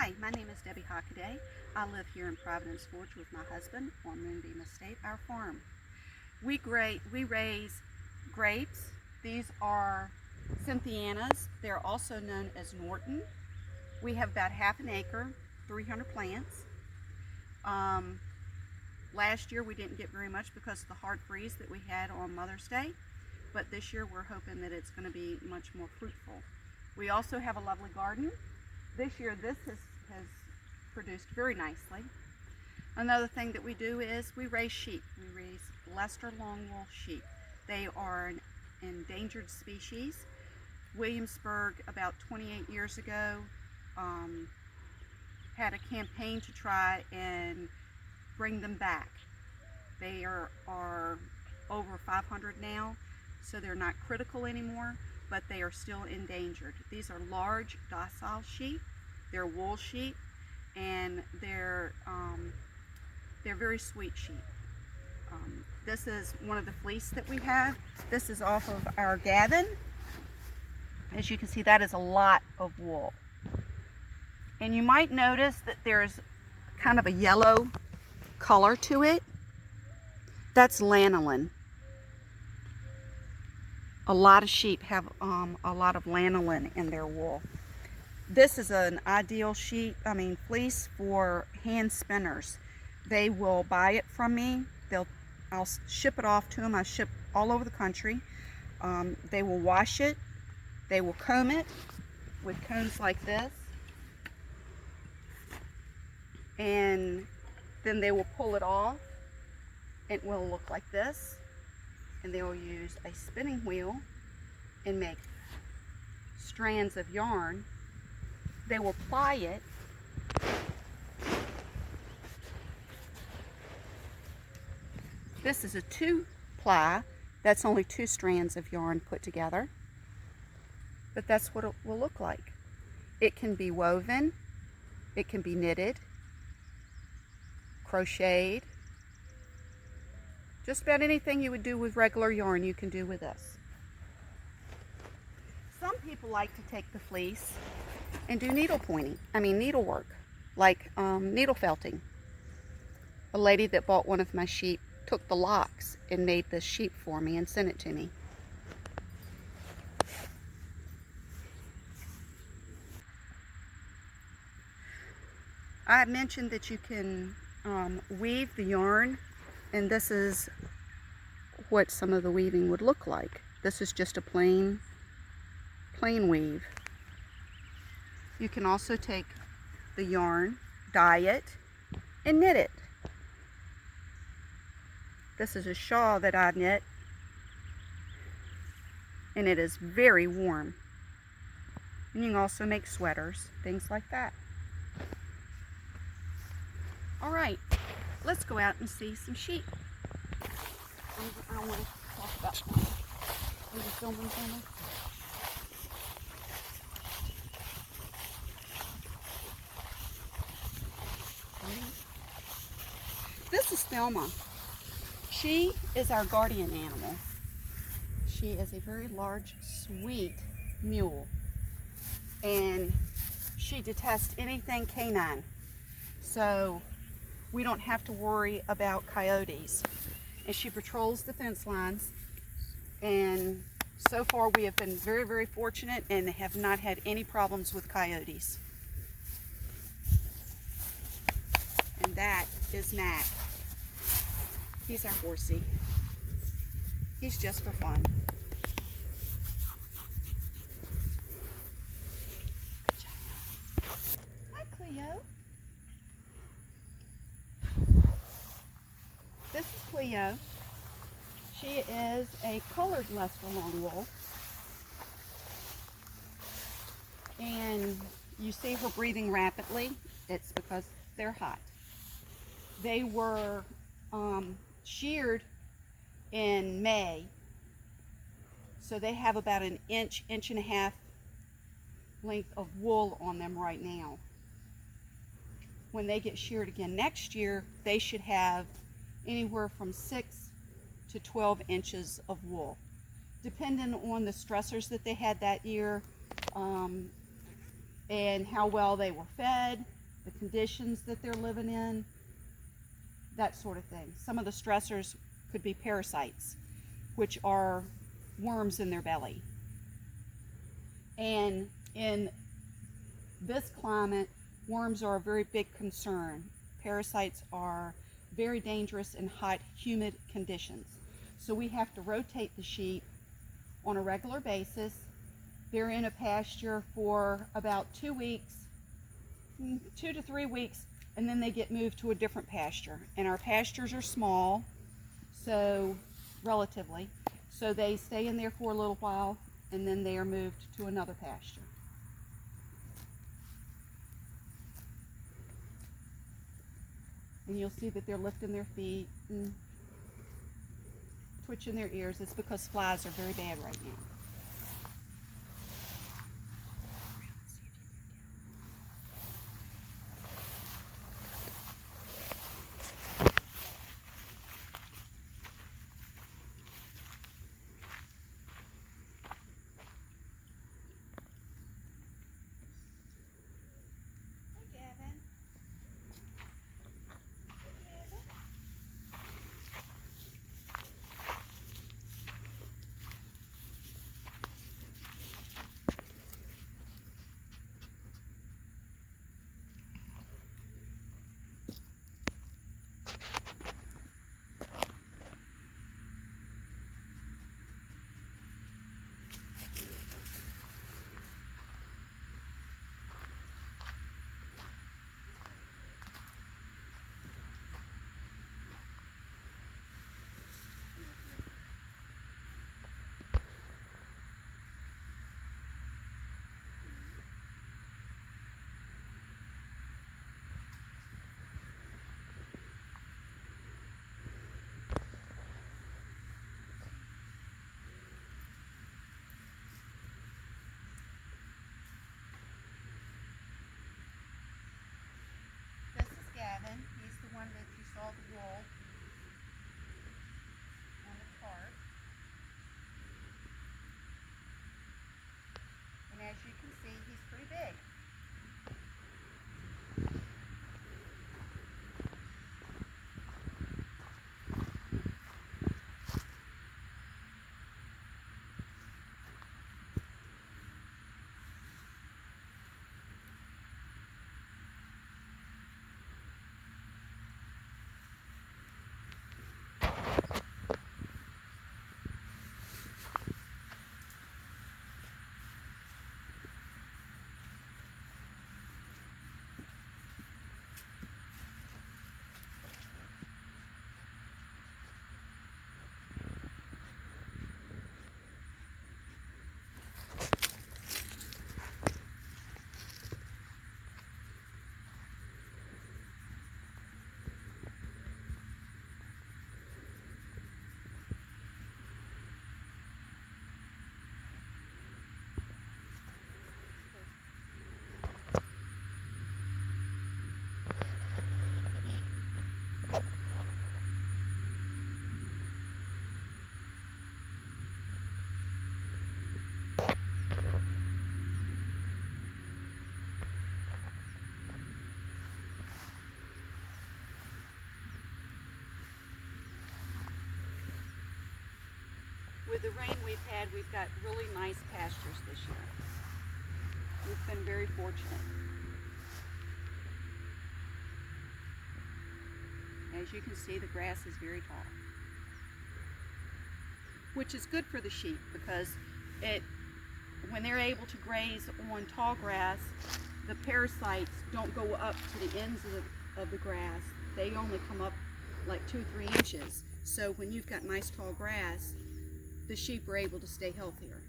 Hi, my name is Debbie Hockaday. I live here in Providence Forge with my husband on Moonbeam Estate, our farm. We raise grapes. These are Cynthianas. They're also known as Norton. We have about half an acre, 300 plants. Last year we didn't get very much because of the hard freeze that we had on Mother's Day, but this year we're hoping that it's going to be much more fruitful. We also have a lovely garden. This year this has produced very nicely. Another thing that we do is we raise sheep. We raise Leicester Longwool sheep. They are an endangered species. Williamsburg, about 28 years ago, had a campaign to try and bring them back. They are over 500 now, so they're not critical anymore, but they are still endangered. These are large, docile sheep. They're wool sheep, and they're very sweet sheep. This is one of the fleece that we have. This is off of our Gavin. As you can see, that is a lot of wool. And you might notice that there's kind of a yellow color to it. That's lanolin. A lot of sheep have a lot of lanolin in their wool. This is an ideal fleece for hand spinners. They will buy it from me. I'll ship it off to them. I ship all over the country. They will wash it. They will comb it with combs like this. And then they will pull it off. It will look like this. And they will use a spinning wheel and make strands of yarn. They will ply it. This is a 2-ply. That's only 2 strands of yarn put together. But that's what it will look like. It can be woven, it can be knitted, crocheted. Just about anything you would do with regular yarn you can do with this. Some people like to take the fleece and do needlework, like needle felting. A lady that bought one of my sheep took the locks and made this sheep for me and sent it to me. I mentioned that you can weave the yarn, and this is what some of the weaving would look like. This is just a plain weave. You can also take the yarn, dye it, and knit it. This is a shawl that I knit, and it is very warm. And you can also make sweaters, things like that. All right, let's go out and see some sheep. I want to talk about them. Are you filming for me? This is Thelma. She is our guardian animal. She is a very large, sweet mule, and she detests anything canine. So we don't have to worry about coyotes. And she patrols the fence lines, and so far we have been very, very fortunate and have not had any problems with coyotes. And that is Mac. He's our horsey. He's just for fun. Hi, Cleo. This is Cleo. She is a colored Leicester Longwool. And you see her breathing rapidly. It's because they're hot. They were sheared in May, so they have about an inch and a half length of wool on them right now. When they get sheared again next year, they should have anywhere from 6 to 12 inches of wool, depending on the stressors that they had that year, and how well they were fed the conditions that they're living in, that sort of thing. Some of the stressors could be parasites, which are worms in their belly. And in this climate, worms are a very big concern. Parasites are very dangerous in hot, humid conditions. So we have to rotate the sheep on a regular basis. They're in a pasture for about 2 weeks, 2 to 3 weeks, and then they get moved to a different pasture. And our pastures are small, so relatively. So they stay in there for a little while, and then they are moved to another pasture. And you'll see that they're lifting their feet and twitching their ears. It's because flies are very bad right now. He's the one that you saw the wool on the cart. And as you can see, he's pretty big. With the rain we've had, we've got really nice pastures this year. We've been very fortunate. As you can see, the grass is very tall, which is good for the sheep because when they're able to graze on tall grass, the parasites don't go up to the ends of the grass. They only come up like 2 or 3 inches. So when you've got nice tall grass, the sheep are able to stay healthier.